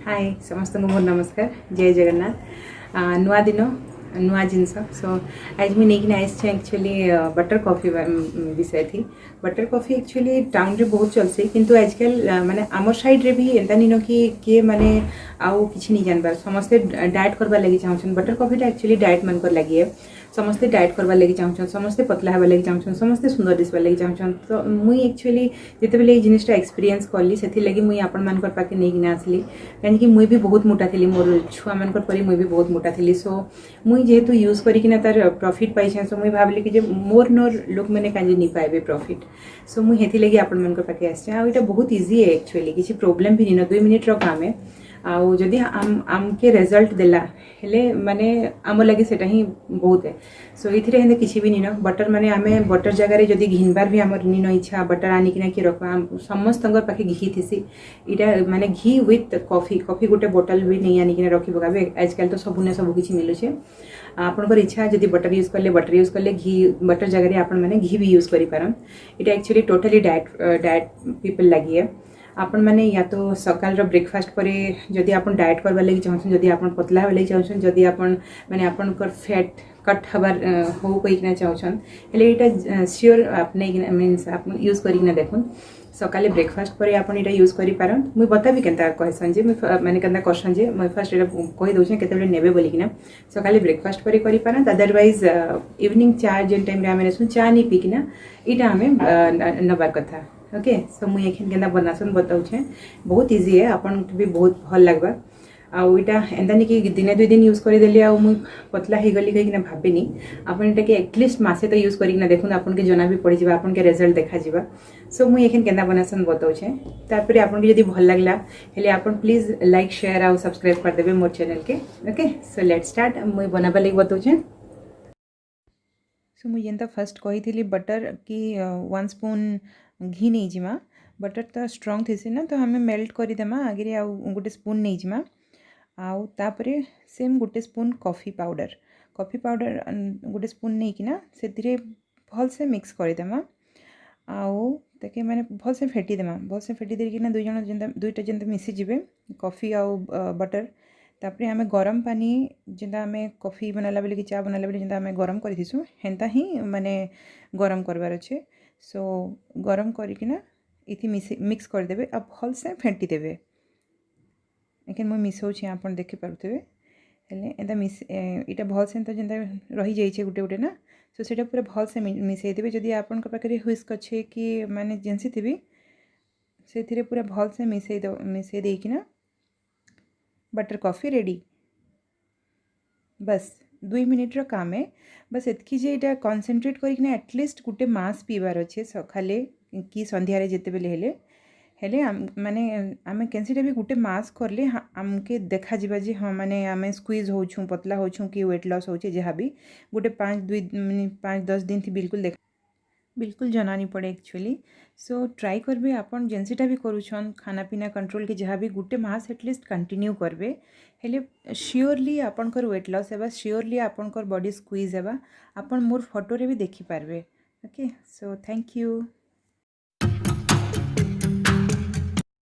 हाय समस्त को मोर नमस्कार जय जगन्नाथ नुआ दिन नुआ जिनस सो आज मुझे नहीं आसी एक्चुअली बटर कॉफी विषय थी बटर कॉफी एक्चुअली टाउन रे बहुत चलसी किंतु आजकल माने आमर साइड रे भी एंता नहीं कि किए माने आउ किसी नहीं जानबार समस्ते डाएट करवा लगी चाहछन बटर कॉफी टा एक्चुअली डाएट मन कर लगी है समस्ते डाएट करवा लगी चाहछन समस्ते पतला हवा लगी चाहछन समस्ते सुंदर दिसवा लगी चाहछन तो मुई एक्चुअली जिते बेले जिनिसटा एक्सपीरियंस करली सेथि लगी मुई आपण मानकर पाके नहीं किना आसली काहे कि मुई भी बहुत मोटा थी मोर छुआ मानकर परी मुई भी बहुत मोटा थी सो मुई जेहेतु यूज करिकिना तार प्रॉफिट पाई सो मुई भाबली कि जे मोर नोर लोक मैंने काजे नहीं पाइबे प्रॉफिट सो मुई हेथि लगी आपण मानकर पाके आसी आ एटा बहुत इजी है एक्चुअली किसी प्रॉब्लम भी नहीं 2 मिनिट रो काम है आउ जदि आम के रिजल्ट देला हेले माने आम लगे सेटा ही बहुत है सो इथिरे हेंदे किछि भी निनो बटर माने आमे बटर जगह रे जदि घिनबार भी हमर निनो इच्छा बटर आनी किना कि रखा समस्त पाखे घी थीसी इटा माने घी विथ कॉफी कॉफी गोटे बोतल भी नहीं आनी किना रखी पकाबे आजकल तो सबुने सब किछि मिलु छे आपनकर इच्छा जदि बटर यूज करले बटर यूज करले घी बटर जगह रे आपण माने घी भी यूज करि पारन इटा एक्चुअली टोटली डाएट पीपल लागि है आपण माने या तो सकाल रो ब्रेकफास्ट पर जदि आपण डाएट करबा लागि चाहछन जदि आपण पतला होबा लागि चाहछन जदि आपण माने आपण कर फैट कट हबार हो कोइ किना चाहछन हेले एटा श्योर आपने मींस आप यूज करिना देखुन सकाले ब्रेकफास्ट पर आपण एटा यूज करि पारन मुई बताबी केनता कहसन जे माने केनता करसन जे मैं फर्स्ट एटा कहि दोछे केतेबेले नेबे बोली किना सकाले ब्रेकफास्ट पर करि पारन अदरवाइज इवनिंग चा जेन टाइम रे आमे सुन चा नि पी किना एटा हमें नबार कथा ओके सो मुई एखन केनता बनासन बताउछे बहुत इजी है आपन भी बहुत भल लागबा आउ इटा एंदा नहीं कि दिने 2 दिन यूज कर देली आ मुई पतला ही गली कहीं भावेनी आपन एटा के एटलिस्ट मासे तो यूज करिना देखुन आपन के जना भी पड़ी जिबा आपन के रिजल्ट देखा जिबा सो मुई एखन केनता बनासन बताउछे तारपरे आपन के यदि भल लागला हेले आपन प्लीज लाइक शेयर आ सब्सक्राइब कर देबे मोर चैनल के ओके सो लेट्स स्टार्ट मुई बनाबा लागि बताउछे सो मुई जेंता फर्स्ट कही बटर की 1 स्पून घी नहीं जिमा बटर तो स्ट्रॉन्ग थी ना तो हमें मेल्ट करदेमा आगे आउ गोटे स्पून नहीं जिमा आउ तापरे सेम गोटे स्पून कॉफी पाउडर गोटे स्पून नहीं किना से भल से मिक्स करदेमा आउ ताके माने भल से फेटी देकिना दुईटा जेंता मिसी जिबे कॉफी आउ बटर तापरे आमे गरम पानी जेंता आमे कॉफी बनाला बेले कि चा बनाला बेले जेंता आमे गरम करिथिसु हेंता ही माने गरम करबार अच्छे सो गरम करिकिना इथि मिक्स करदेबे आ भल से फेंटी देबे लेकिन मुझे मिसौछि आपन देखि पारुथबे हेले एंता मिस इटा भल से जेंता रही जाइछे गुटे गुटे ना सो सेटा पूरा भल से मिसई देबे जदि आपन के पाखरे हुइस्क अच्छे कि माने जेंसी थिबी सेथिरे पूरा भल से मिसई देकिना बटर कॉफी रेडी बस 2 मिनिट रो काम है बस एतकी जे इटा कंसंट्रेट करिकना एटलिस्ट गुटे मास पीबार अच्छे सखाले कि संध्या रे जेते बेले हेले माने आमे कैंसीटा भी गुटे मास करले आमके देखा जिबा जे हाँ माने आमे स्क्वीज होछु पतला होछु कि वेट लॉस होचे जहा भी गुटे 5-10 दिन थी बिल्कुल जना नहीं पड़े एक्चुअली सो ट्राई करबे आपन जेंसीटा भी करूछन खाना पीना कंट्रोल के जहाँ भी गुटे मास एटलिस्ट कंटिन्यू करबे हेले श्योरली आपनकर वेट लॉस हेबा श्योरली आपनकर बॉडी स्क्वीज हेबा आपन मोर फोटो रे भी देखि पारबे ओके सो थैंक यू।